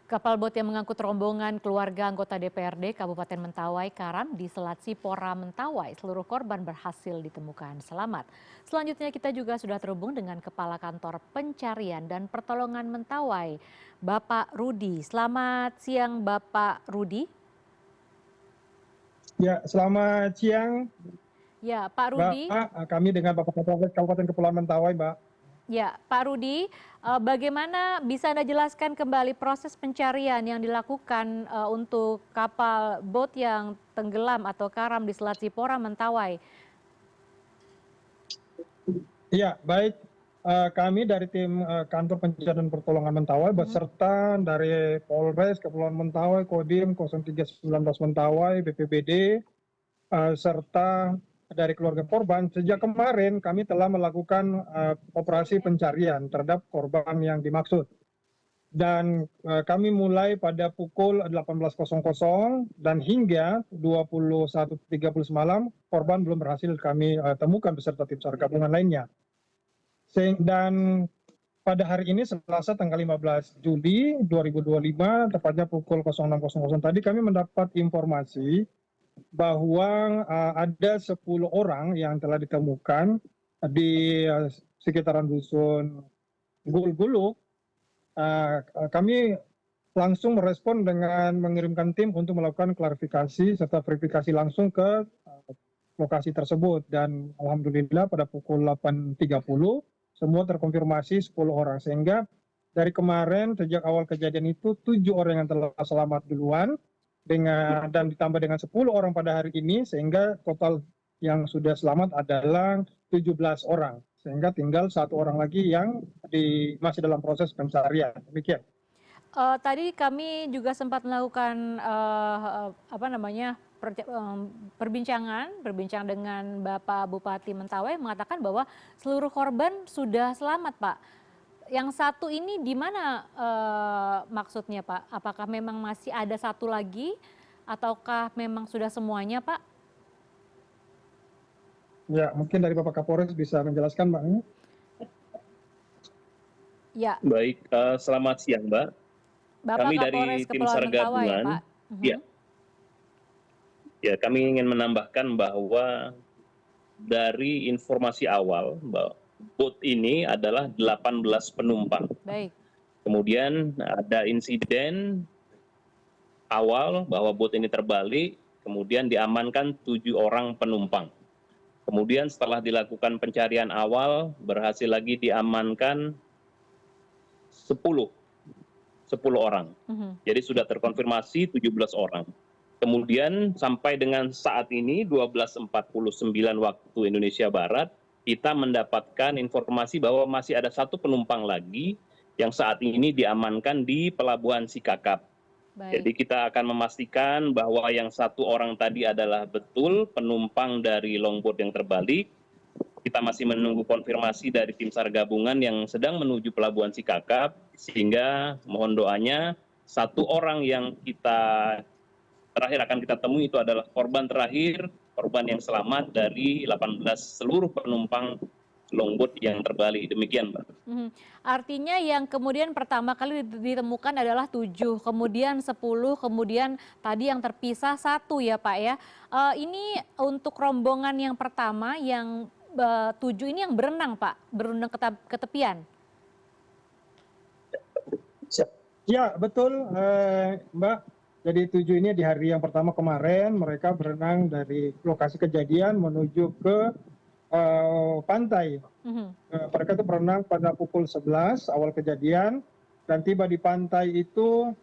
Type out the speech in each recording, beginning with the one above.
Kapal bot yang mengangkut rombongan keluarga anggota DPRD Kabupaten Mentawai karam di Selat Sipora, Mentawai. Seluruh korban berhasil ditemukan selamat. Selanjutnya kita juga sudah terhubung dengan Kepala Kantor Pencarian dan Pertolongan Mentawai, Bapak Rudi. Selamat siang Bapak Rudi. Ya, selamat siang, Ya, Pak Mbak. Rudi. Kami dengan Bapak Kapolres Kabupaten Kepulauan Mentawai, Mbak. Ya, Pak Rudi, bagaimana bisa Anda jelaskan kembali proses pencarian yang dilakukan untuk kapal bot yang tenggelam atau karam di Selat Sipora, Mentawai? Iya, baik. Kami dari tim Kantor Pencarian dan Pertolongan Mentawai beserta dari Polres Kepulauan Mentawai, Kodim 0319 Mentawai, BPBD, serta dari keluarga korban. Sejak kemarin kami telah melakukan operasi pencarian terhadap korban yang dimaksud. Dan kami mulai pada pukul 18.00 dan hingga 21.30 semalam korban belum berhasil kami temukan beserta tim SAR gabungan lainnya. Dan pada hari ini Selasa tanggal 15 Juli 2025 tepatnya pukul 06.00 tadi kami mendapat informasi bahwa ada 10 orang yang telah ditemukan di sekitaran dusun Gulguluk. Kami langsung merespon dengan mengirimkan tim untuk melakukan klarifikasi serta verifikasi langsung ke lokasi tersebut, dan alhamdulillah pada pukul 8.30 semua terkonfirmasi 10 orang, sehingga dari kemarin sejak awal kejadian itu 7 orang yang telah selamat duluan dan ditambah dengan 10 orang pada hari ini, sehingga total yang sudah selamat adalah 17 orang, sehingga tinggal 1 orang lagi yang masih dalam proses pencarian. Demikian. Tadi kami juga sempat melakukan berbincang dengan Bapak Bupati Mentawai, mengatakan bahwa seluruh korban sudah selamat, Pak. Yang satu ini di mana maksudnya, Pak? Apakah memang masih ada satu lagi ataukah memang sudah semuanya, Pak? Ya, mungkin dari Bapak Kapolres bisa menjelaskan, Mbak. Ya. Baik, selamat siang, Mbak. Bapak Kami Kapolres dari tim Kepulauan SAR Mentawai, ya, gabungan, Pak? ya, kami ingin menambahkan bahwa dari informasi awal bahwa bot ini adalah 18 penumpang. Baik. Kemudian ada insiden awal bahwa bot ini terbalik, kemudian diamankan 7 orang penumpang. Kemudian setelah dilakukan pencarian awal, berhasil lagi diamankan 10 orang. Jadi sudah terkonfirmasi 17 orang. Kemudian sampai dengan saat ini 12.49 waktu Indonesia Barat, kita mendapatkan informasi bahwa masih ada 1 penumpang lagi yang saat ini diamankan di Pelabuhan Sikakap. Baik. Jadi kita akan memastikan bahwa yang 1 orang tadi adalah betul penumpang dari longboat yang terbalik. Kita masih menunggu konfirmasi dari tim SAR gabungan yang sedang menuju Pelabuhan Sikakap, sehingga mohon doanya 1 orang yang terakhir akan kita temui itu adalah korban terakhir, korban yang selamat dari 18 seluruh penumpang longboat yang terbalik. Demikian, Mbak. Artinya yang kemudian pertama kali ditemukan adalah 7, kemudian 10, kemudian tadi yang terpisah 1 ya, Pak, ya. Ini untuk rombongan yang pertama yang 7 ini yang berenang, Pak, berenang ke tepian. Ya, betul, Mbak. Jadi 7 ini di hari yang pertama kemarin mereka berenang dari lokasi kejadian menuju ke pantai. Mereka itu berenang pada pukul 11 awal kejadian dan tiba di pantai itu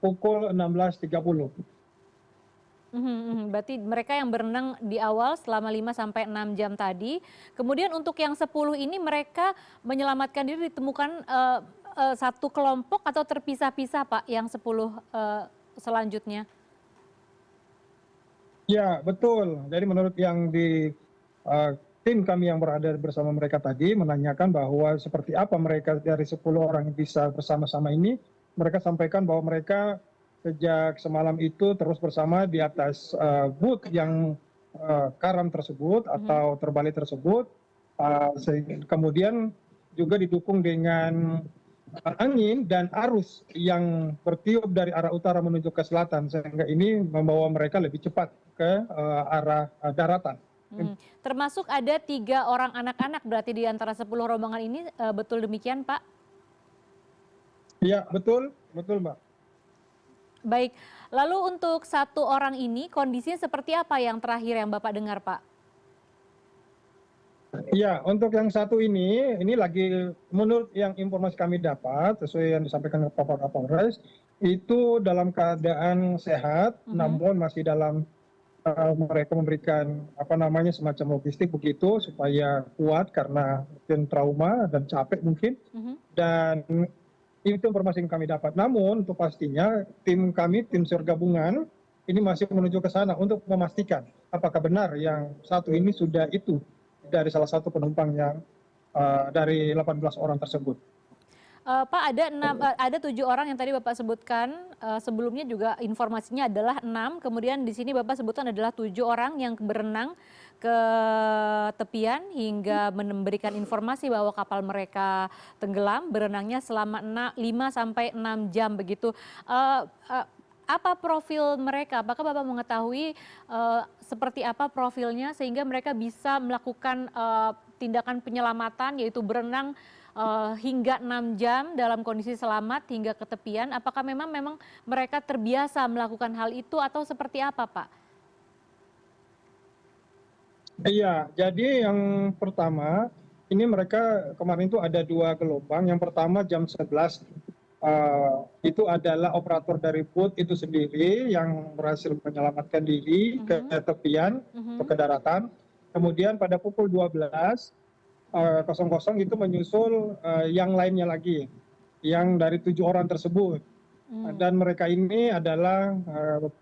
pukul 16.30. Berarti mereka yang berenang di awal selama 5-6 jam tadi. Kemudian untuk yang 10 ini mereka menyelamatkan diri ditemukan satu kelompok atau terpisah-pisah, Pak, yang 10 selanjutnya? Ya, betul. Jadi menurut yang di tim kami yang berada bersama mereka tadi menanyakan bahwa seperti apa mereka dari 10 orang yang bisa bersama-sama ini, mereka sampaikan bahwa mereka sejak semalam itu terus bersama di atas boot yang karam tersebut atau terbalik tersebut, kemudian juga didukung dengan angin dan arus yang bertiup dari arah utara menuju ke selatan, sehingga ini membawa mereka lebih cepat ke arah daratan. Termasuk ada 3 orang anak-anak berarti di antara 10 rombongan ini, betul demikian Pak? Iya, betul, betul Mbak. Baik, lalu untuk 1 orang ini kondisinya seperti apa yang terakhir yang Bapak dengar Pak? Iya, untuk yang satu ini lagi menurut yang informasi kami dapat, sesuai yang disampaikan ke Bapak Kapolres, itu dalam keadaan sehat, namun masih dalam mereka memberikan apa namanya semacam logistik begitu supaya kuat karena mungkin trauma dan capek mungkin. Dan itu informasi yang kami dapat. Namun untuk pastinya tim kami, tim SAR gabungan ini masih menuju ke sana untuk memastikan apakah benar yang satu ini sudah itu dari salah satu penumpang yang dari 18 orang tersebut. Pak, ada 7 orang yang tadi Bapak sebutkan, sebelumnya juga informasinya adalah 6, kemudian di sini Bapak sebutkan adalah 7 orang yang berenang ke tepian hingga memberikan informasi bahwa kapal mereka tenggelam, berenangnya selama 5 sampai 6 jam begitu. Apa profil mereka? Apakah Bapak mengetahui seperti apa profilnya sehingga mereka bisa melakukan tindakan penyelamatan yaitu berenang hingga 6 jam dalam kondisi selamat hingga ke tepian? Apakah memang mereka terbiasa melakukan hal itu atau seperti apa, Pak? Iya, jadi yang pertama ini mereka kemarin itu ada 2 gelombang. Yang pertama jam 11 itu adalah operator dari boot itu sendiri yang berhasil menyelamatkan diri ke tepian atau ke daratan. Kemudian pada pukul 12.00 itu menyusul yang lainnya lagi, yang dari 7 orang tersebut. Dan mereka ini adalah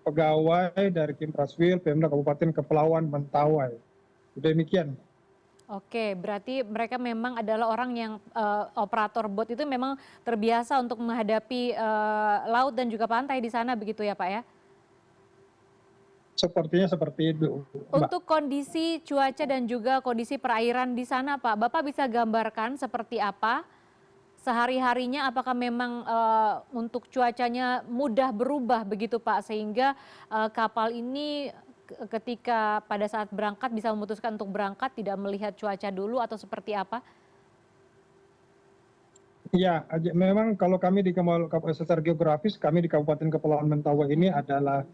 pegawai dari Kim Praswil, Pemda Kabupaten Kepulauan Mentawai. Demikian. Oke, berarti mereka memang adalah orang yang operator bot itu memang terbiasa untuk menghadapi laut dan juga pantai di sana begitu ya Pak ya? Sepertinya seperti itu, Mbak. Untuk kondisi cuaca dan juga kondisi perairan di sana Pak, Bapak bisa gambarkan seperti apa sehari-harinya? Apakah memang untuk cuacanya mudah berubah begitu Pak sehingga kapal ini ketika pada saat berangkat bisa memutuskan untuk berangkat tidak melihat cuaca dulu atau seperti apa? Iya, memang kalau kami secara geografis kami di Kabupaten Kepulauan Mentawai ini adalah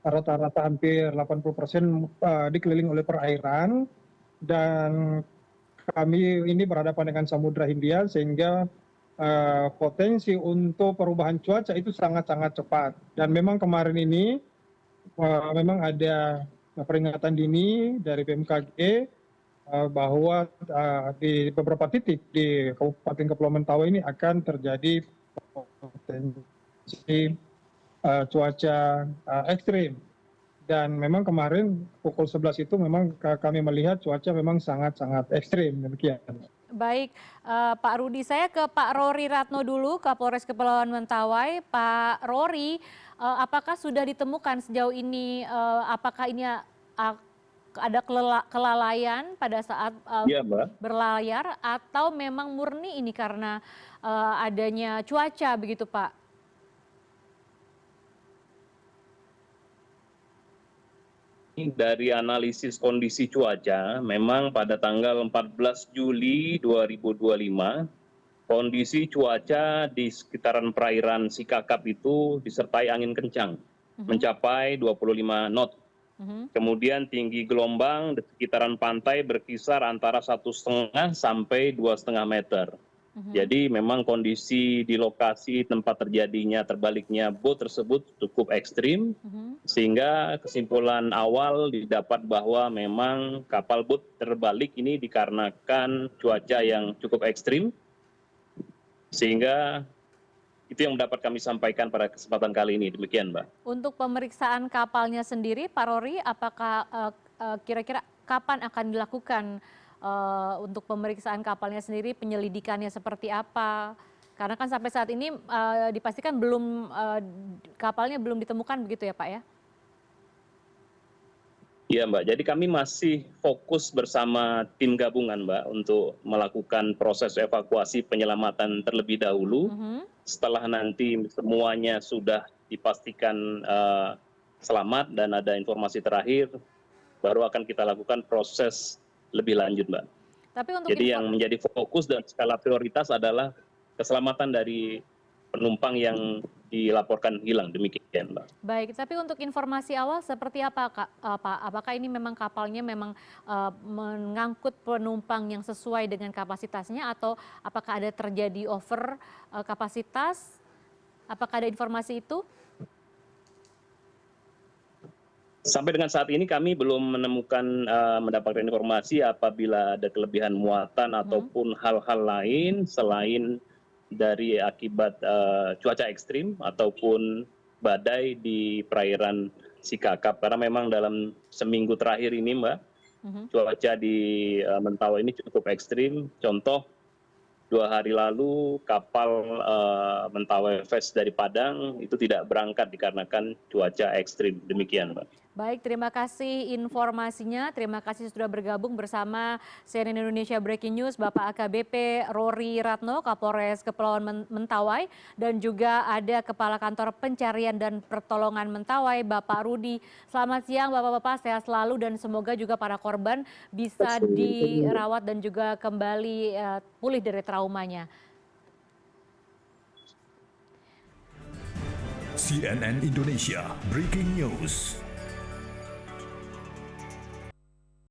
rata-rata hampir 80% dikelilingi oleh perairan dan kami ini berhadapan dengan Samudra Hindia sehingga potensi untuk perubahan cuaca itu sangat-sangat cepat. Dan memang kemarin ini memang ada peringatan dini dari BMKG bahwa di beberapa titik di Kabupaten Kepulauan Mentawai ini akan terjadi potensi cuaca ekstrim. Dan memang kemarin pukul 11 itu memang kami melihat cuaca memang sangat-sangat ekstrim demikian. Baik, Pak Rudi, saya ke Pak Rory Ratno dulu, Kapolres Kepulauan Mentawai. Pak Rory, apakah sudah ditemukan sejauh ini, apakah ini ada kelalaian pada saat berlayar atau memang murni ini karena adanya cuaca begitu Pak? Dari analisis kondisi cuaca, memang pada tanggal 14 Juli 2025, kondisi cuaca di sekitaran perairan Sikakap itu disertai angin kencang, mencapai 25 knot. Kemudian tinggi gelombang di sekitaran pantai berkisar antara 1,5 sampai 2,5 meter. Jadi memang kondisi di lokasi tempat terjadinya terbaliknya bot tersebut cukup ekstrim, sehingga kesimpulan awal didapat bahwa memang kapal bot terbalik ini dikarenakan cuaca yang cukup ekstrim, sehingga itu yang dapat kami sampaikan pada kesempatan kali ini. Demikian, Mbak. Untuk pemeriksaan kapalnya sendiri, Pak Rory, apakah kira-kira kapan akan dilakukan untuk pemeriksaan kapalnya sendiri, penyelidikannya seperti apa? Karena kan sampai saat ini dipastikan belum kapalnya belum ditemukan begitu ya Pak ya? Iya Mbak, jadi kami masih fokus bersama tim gabungan Mbak untuk melakukan proses evakuasi penyelamatan terlebih dahulu. Setelah nanti semuanya sudah dipastikan selamat dan ada informasi terakhir, baru akan kita lakukan proses lebih lanjut Mbak. Tapi untuk Jadi yang menjadi fokus dan skala prioritas adalah keselamatan dari penumpang yang dilaporkan hilang, demikian Mbak. Baik, tapi untuk informasi awal seperti apa Pak? Apakah ini memang kapalnya memang mengangkut penumpang yang sesuai dengan kapasitasnya atau apakah ada terjadi over kapasitas? Apakah ada informasi itu? Sampai dengan saat ini kami belum mendapatkan informasi apabila ada kelebihan muatan ataupun hal-hal lain selain dari akibat cuaca ekstrim ataupun badai di perairan Sikakap. Karena memang dalam seminggu terakhir ini Mbak, cuaca di Mentawai ini cukup ekstrim. Contoh, 2 hari lalu kapal Mentawai Fest dari Padang itu tidak berangkat dikarenakan cuaca ekstrim. Demikian Mbak. Baik, terima kasih informasinya. Terima kasih sudah bergabung bersama CNN Indonesia Breaking News, Bapak AKBP Rory Ratno, Kapolres Kepulauan Mentawai, dan juga ada Kepala Kantor Pencarian dan Pertolongan Mentawai, Bapak Rudi. Selamat siang Bapak-Bapak, sehat selalu dan semoga juga para korban bisa dirawat dan juga kembali pulih dari traumanya. CNN Indonesia Breaking News.